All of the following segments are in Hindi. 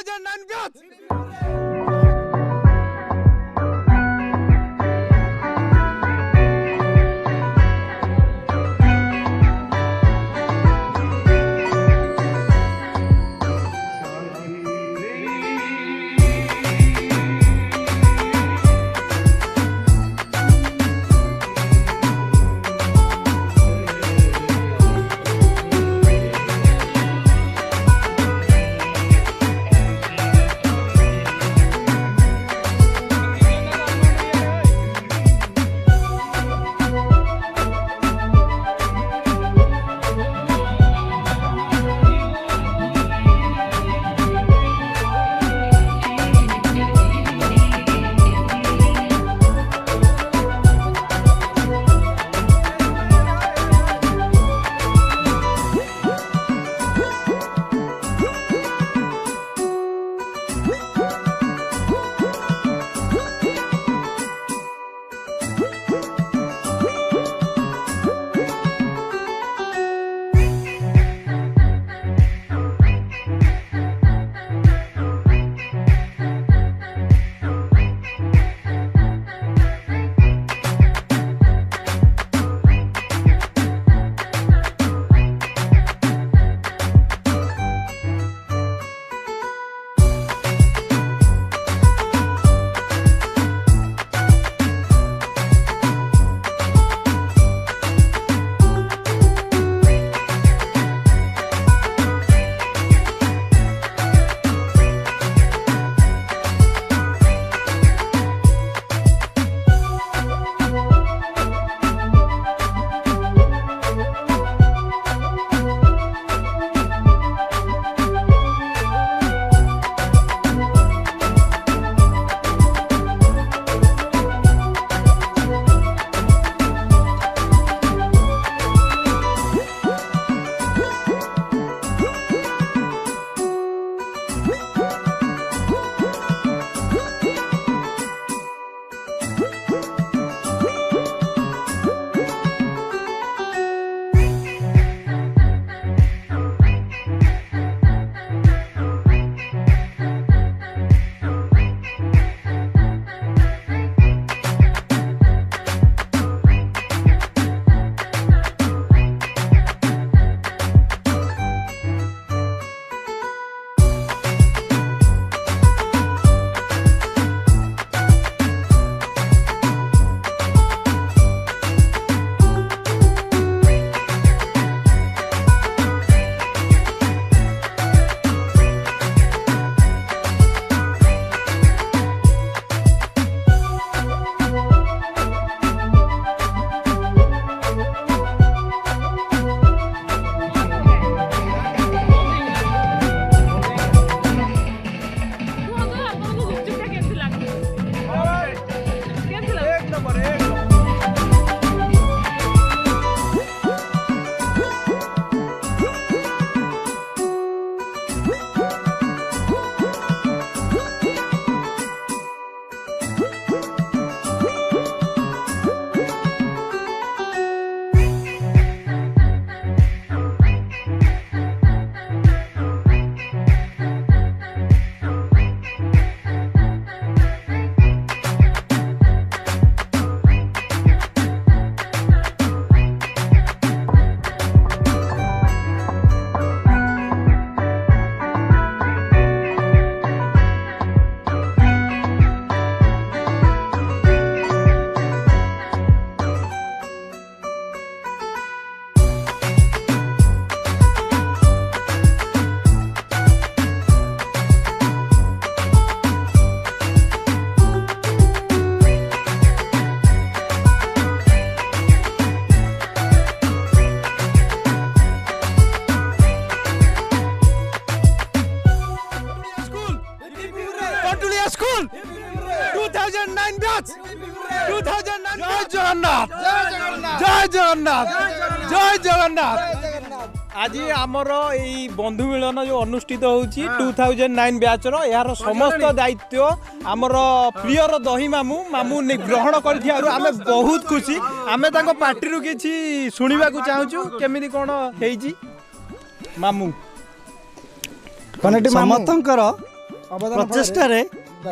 2009 ব্যাচ। স্কুল 2009 ব্যাচ 2009 জয় জগন্নাথ জয় জগন্নাথ জয় জগন্নাথ। আজি আমার এই বন্ধু মিলন যে অনুষ্ঠিত হচ্ছে 2009 ব্যাচর यार समस्त दायित्व आमर प्रियर दही मामू मामू ग्रहण कर आमे बहुत खुशी आमे ताको पार्टी रु किछि सुनिबा को चाहूछु केमिति कोन हेइछि मामू समस्तंकर प्रचेष्टा रे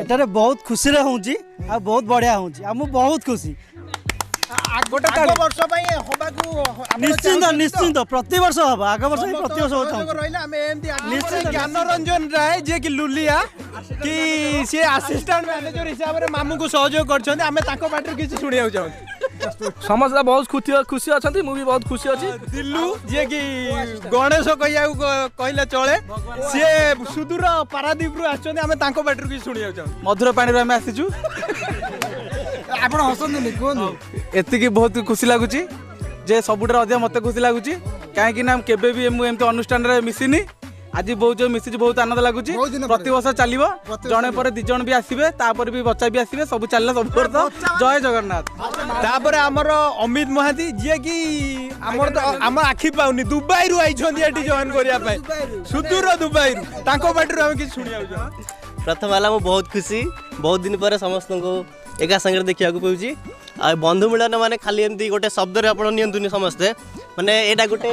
एटारे बहुत खुशी रे होउची आ बहुत बढ़िया होउची आ मु बहुत खुशी गोटे वर्ष निश्चिंत निश्चिंत प्रति वर्ष हबा आग वर्ष प्रति वर्ष निश्चिंत ज्ञानरंजन राय जे कि लुलिया कि सी असिस्टेंट मैनेजर हिसाब रे मामू को सहयोग करछन आमे ताको बाटर किछि सुनिया जाउ समस्त बहुत खुशी अच्छा मु भी बहुत खुशी अच्छी दिल्लू जे कि गणेश कहिया कहले चले सी सुदूर पारादीप रु आछन आमे ताको बाटर किछि सुनिया जाउ मधुर पानी रे आमे आसीजु आपण हसंदी कोन एतिकी बहुत खुशी लगुच जे सबुठार अधिक मत खुशी लगुच कहीं केबे भी एमती अनुष्ठान रे मिसिनी आज बहुत जो मिसी बहुत आनंद लगुच प्रति वर्ष चलो जड़े पर दिज भी आसवे तापर भी बच्चा भी आसवे सब चलना सब जय जगन्नाथ तापर आमर अमित महाती जी कि आम आखि पाऊनी दुबई रु आई जॉइन करने सुदूर दुबई रु बाटर आम कि शुणा प्रथम वाला मु बहुत खुशी बहुत दिन पर समस्त को एका संगे देखा पाऊँ आ बंधु मिलन माने खाली एमती गोटे शब्द रे आपण नियंतुनी समस्ते माने एटा गोटे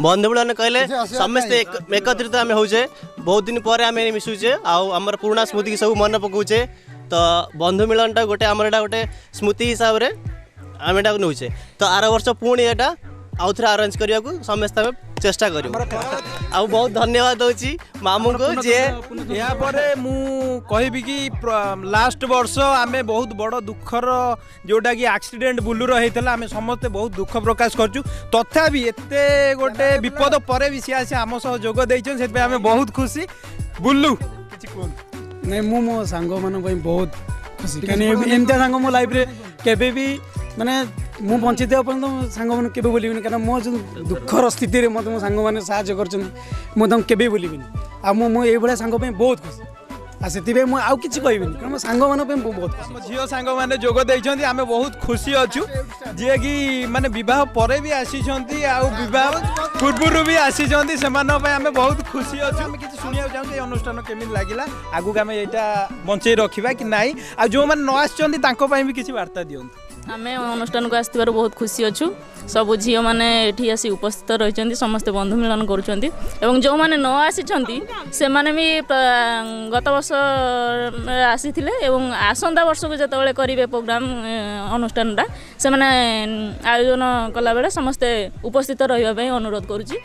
बंधु मिलन कहले समस्ते एकत्रित आम होचे बहुत दिन पर आम मिशुचे आमर पुराना स्मृति सब मन पकाउचे तो बंधु मिलनटा गोटे आमर एटा गोटे स्मृति हिसाब रे आम एटा नौचे तो आर वर्ष पुणी एटा आउ थे अरेंज करने को समस्त आम चेष्टा करूँ आ बहुत धन्यवाद दूची मामू को जे या परे मु कहबी कि लास्ट वर्ष आमे बहुत बड़ दुखर जोटा कि एक्सीडेंट बुलूर होता आम समस्ते बहुत दुख प्रकाश करचु तथापि एते गोटे विपद पर भी सी आसी आम सह जोग देइछन से आमे बहुत खुशी बुल्लू किछि कोन नहीं मो सांग मान बहुत खुशी कहीं एमती सांग मो लाइफ रे केबे भी माने मु बंचित पर्यटन सांग मैंने केबे बोलिबिनी कारण मो जो दुखर स्थिति रे मत मो सांग मैंने साहाय्य करछन मो तम केबे बोलिबिनी आ मो ए भले सांग पे बहुत खुशी आ सेति मु आउ किछि कहबिनी कारण मो सांग मान पे बहुत खुशी झियो सांग माने जोग दैछन्ती आमे बहुत खुशी अछु जे कि माने विवाह परे भी आसीछन्ती आ विवाह पूर्वरु भी आसीछन्ती सेमान पे आमे बहुत खुशी अछु आमे किछि सुनिया चाहू ए अनुष्ठान केमिन लागिला आगु आमे एटा बंचै रखिबा कि नाही आ जो माने न आछन्ती तांको पई भी किछि वार्ता दियंतु आम अनुष्ठान को आसवर बहुत खुशी अच्छु सब झी मैंने ये आसी उपस्थित रही समस्ते बंधु मिलन कर जो मैंने न आसी से मैंने भी गत वर्ष आसी आसंता वर्ष को जो करेंगे प्रोग्राम अनुष्ठानटा से मैंने आयोजन कला बेले समस्ते उपस्थित रही अनुरोध करुँची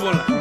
बोलना